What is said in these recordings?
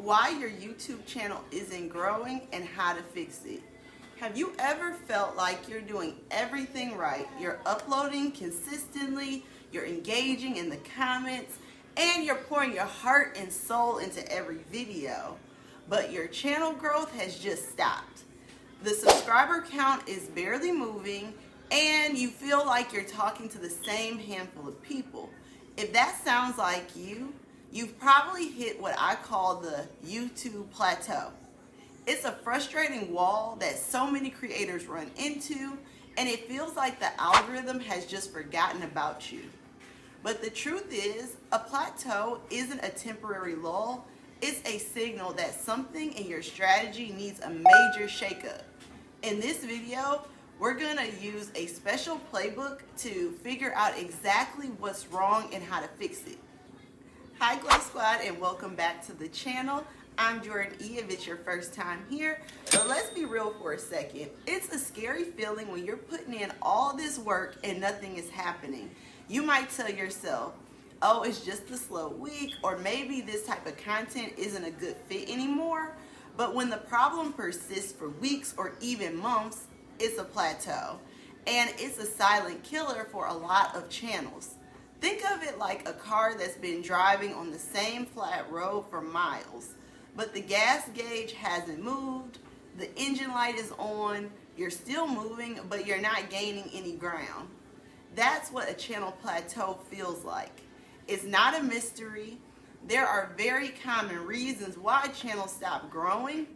why your YouTube channel isn't growing and how to fix it. Have you ever felt like you're doing everything right? You're uploading consistently, you're engaging in the comments, and you're pouring your heart and soul into every video, but your channel growth has just stopped. The subscriber count is barely moving, and you feel like you're talking to the same handful of people. If that sounds like you, you've probably hit what I call the YouTube plateau. It's a frustrating wall that so many creators run into, and it feels like the algorithm has just forgotten about you. But the truth is, a plateau isn't a temporary lull. It's a signal that something in your strategy needs a major shakeup. In this video, we're going to use a special playbook to figure out exactly what's wrong and how to fix it. Hi Glow Squad, and welcome back to the channel. I'm Jordan E. if it's your first time here, but let's be real for a second. It's a scary feeling when you're putting in all this work and nothing is happening. You might tell yourself, oh, it's just a slow week, or maybe this type of content isn't a good fit anymore. But when the problem persists for weeks or even months, it's a plateau, and it's a silent killer for a lot of channels. Think of it like a car that's been driving on the same flat road for miles, but the gas gauge hasn't moved, the engine light is on, you're still moving, but you're not gaining any ground. That's what a channel plateau feels like. It's not a mystery. There are very common reasons why channels stop growing,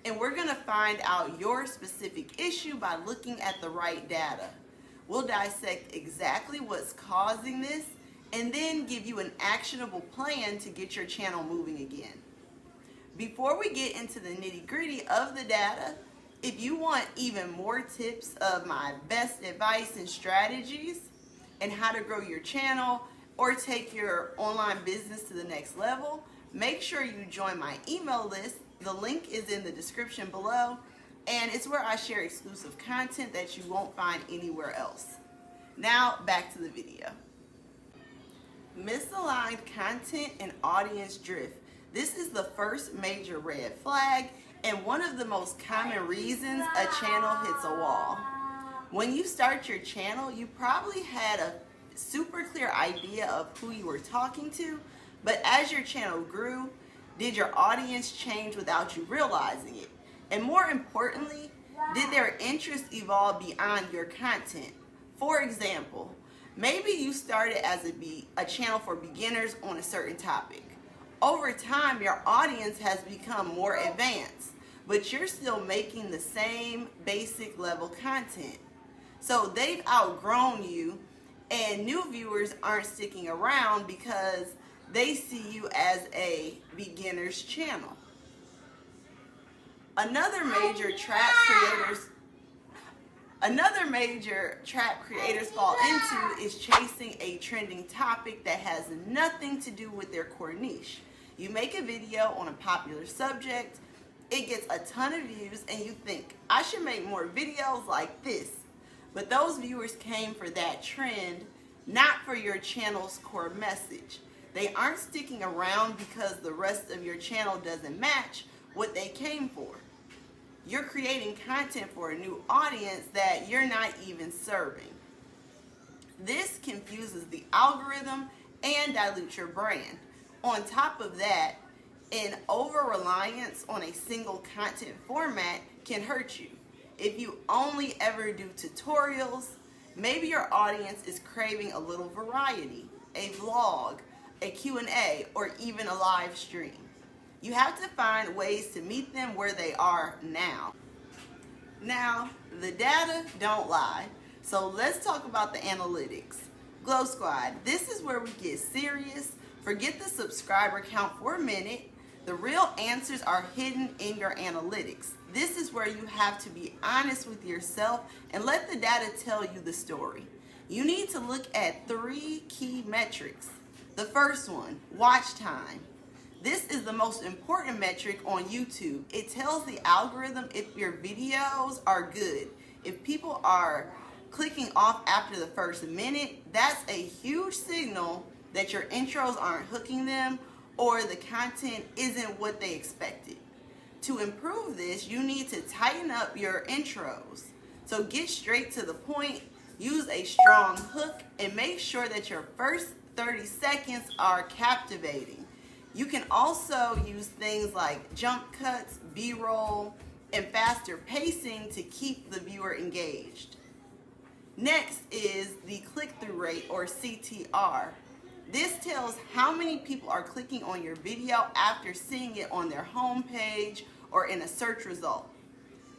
and we're going to find out your specific issue by looking at the right data. We'll dissect exactly what's causing this and then give you an actionable plan to get your channel moving again. Before we get into the nitty-gritty of the data, if you want even more tips of my best advice and strategies and how to grow your channel or take your online business to the next level, make sure you join my email list. The link is in the description below, and it's where I share exclusive content that you won't find anywhere else. Now, back to the video. Misaligned content and audience drift. This is the first major red flag and one of the most common reasons a channel hits a wall. When you start your channel, you probably had a super clear idea of who you were talking to, but as your channel grew, did your audience change without you realizing it? And more importantly, did their interest evolve beyond your content? For example, maybe you started as a channel for beginners on a certain topic. Over time, your audience has become more advanced, but you're still making the same basic level content. So they've outgrown you, and new viewers aren't sticking around because they see you as a beginner's channel. Another major trap creators fall into is chasing a trending topic that has nothing to do with their core niche. You make a video on a popular subject, it gets a ton of views, and you think, I should make more videos like this. But those viewers came for that trend, not for your channel's core message. They aren't sticking around because the rest of your channel doesn't match what they came for. You're creating content for a new audience that you're not even serving. This confuses the algorithm and dilutes your brand. On top of that, an over-reliance on a single content format can hurt you. If you only ever do tutorials, maybe your audience is craving a little variety, a vlog, a Q&A, or even a live stream. You have to find ways to meet them where they are now. Now, the data don't lie, so let's talk about the analytics. Glow Squad, this is where we get serious. Forget the subscriber count for a minute. The real answers are hidden in your analytics. This is where you have to be honest with yourself and let the data tell you the story. You need to look at 3 key metrics. The first one, watch time. This is the most important metric on YouTube. It tells the algorithm if your videos are good. If people are clicking off after the first minute, that's a huge signal that your intros aren't hooking them or the content isn't what they expected. To improve this, you need to tighten up your intros. So get straight to the point, use a strong hook, and make sure that your first 30 seconds are captivating. You can also use things like jump cuts, B-roll, and faster pacing to keep the viewer engaged. Next is the click-through rate, or CTR. This tells how many people are clicking on your video after seeing it on their homepage or in a search result.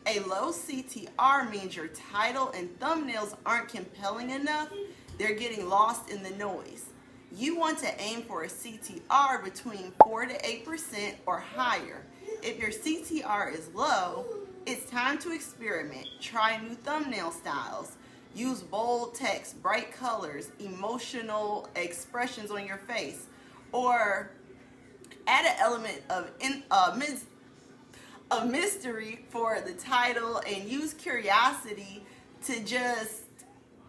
A low CTR means your title and thumbnails aren't compelling enough. They're getting lost in the noise. You want to aim for a CTR between 4 to 8% or higher. If your CTR is low, it's time to experiment. Try new thumbnail styles. Use bold text, bright colors, emotional expressions on your face, or add an element of mystery for the title, and use curiosity to just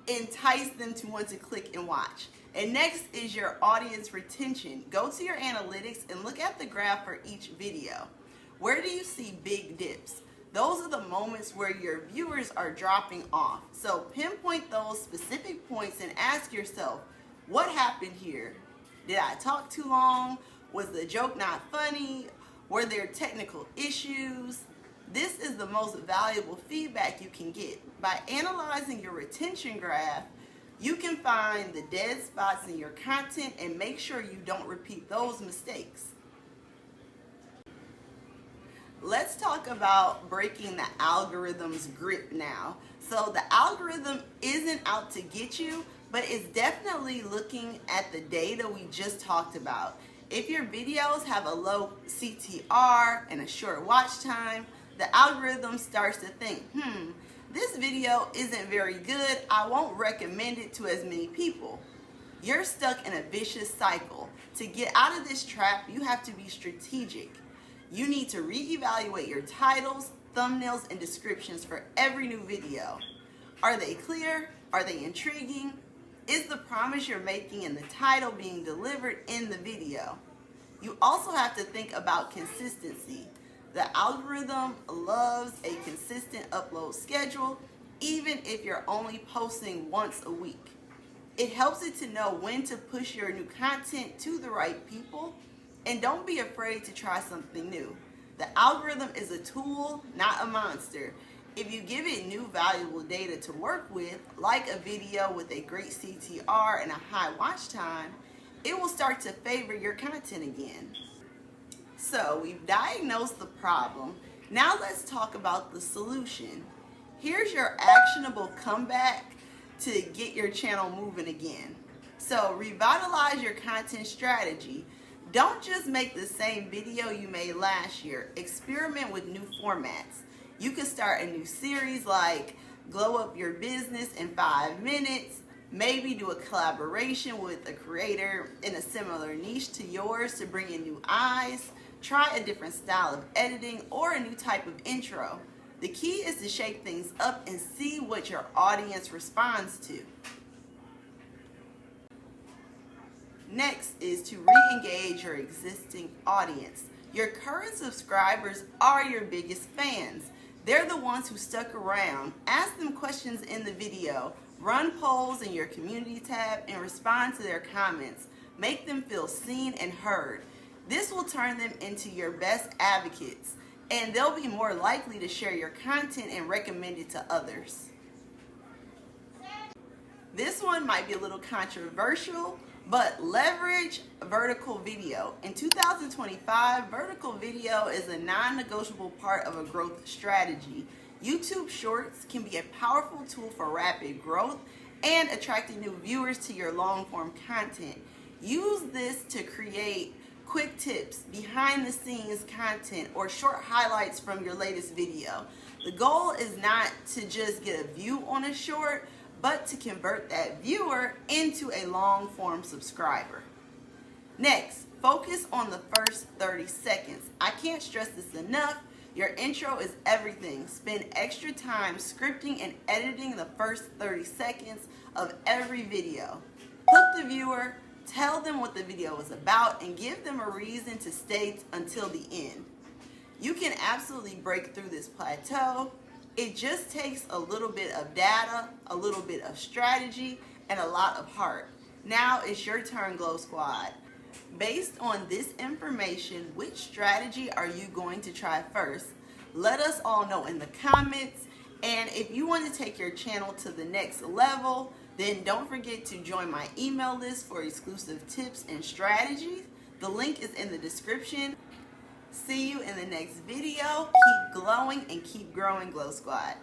entice them to want to click and watch. And next is your audience retention. Go to your analytics and look at the graph for each video. Where do you see big dips? Those are the moments where your viewers are dropping off. So pinpoint those specific points and ask yourself, what happened here? Did I talk too long? Was the joke not funny? Were there technical issues? This is the most valuable feedback you can get. By analyzing your retention graph, you can find the dead spots in your content and make sure you don't repeat those mistakes. Let's talk about breaking the algorithm's grip now. So the algorithm isn't out to get you, but it's definitely looking at the data we just talked about. If your videos have a low CTR and a short watch time, the algorithm starts to think, this video isn't very good, I won't recommend it to as many people. You're stuck in a vicious cycle. To get out of this trap, you have to be strategic. You need to reevaluate your titles, thumbnails, and descriptions for every new video. Are they clear? Are they intriguing? Is the promise you're making in the title being delivered in the video? You also have to think about consistency. The algorithm loves a consistent upload schedule, even if you're only posting once a week. It helps it to know when to push your new content to the right people, and don't be afraid to try something new. The algorithm is a tool, not a monster. If you give it new valuable data to work with, like a video with a great CTR and a high watch time, it will start to favor your content again. So we've diagnosed the problem. Now let's talk about the solution. Here's your actionable comeback to get your channel moving again. So revitalize your content strategy. Don't just make the same video you made last year. Experiment with new formats. You can start a new series like Glow Up Your Business in 5 minutes. Maybe do a collaboration with a creator in a similar niche to yours to bring in new eyes. Try a different style of editing or a new type of intro. The key is to shake things up and see what your audience responds to. Next is to re-engage your existing audience. Your current subscribers are your biggest fans. They're the ones who stuck around. Ask them questions in the video. Run polls in your community tab and respond to their comments. Make them feel seen and heard. This will turn them into your best advocates, and they'll be more likely to share your content and recommend it to others. This one might be a little controversial, but leverage vertical video. In 2025, vertical video is a non-negotiable part of a growth strategy. YouTube Shorts can be a powerful tool for rapid growth and attracting new viewers to your long-form content. Use this to create quick tips, behind the scenes content, or short highlights from your latest video. The goal is not to just get a view on a short, but to convert that viewer into a long-form subscriber. Next, focus on the first 30 seconds. I can't stress this enough. Your intro is everything. Spend extra time scripting and editing the first 30 seconds of every video. Hook the viewer, Tell them what the video was about and give them a reason to stay until the end. You can absolutely break through this plateau. It just takes a little bit of data, a little bit of strategy, and a lot of heart. Now it's your turn, Glow Squad. Based on this information, which strategy are you going to try first? Let us all know in the comments. And if you want to take your channel to the next level, then don't forget to join my email list for exclusive tips and strategies. The link is in the description. See you in the next video. Keep glowing and keep growing, Glow Squad.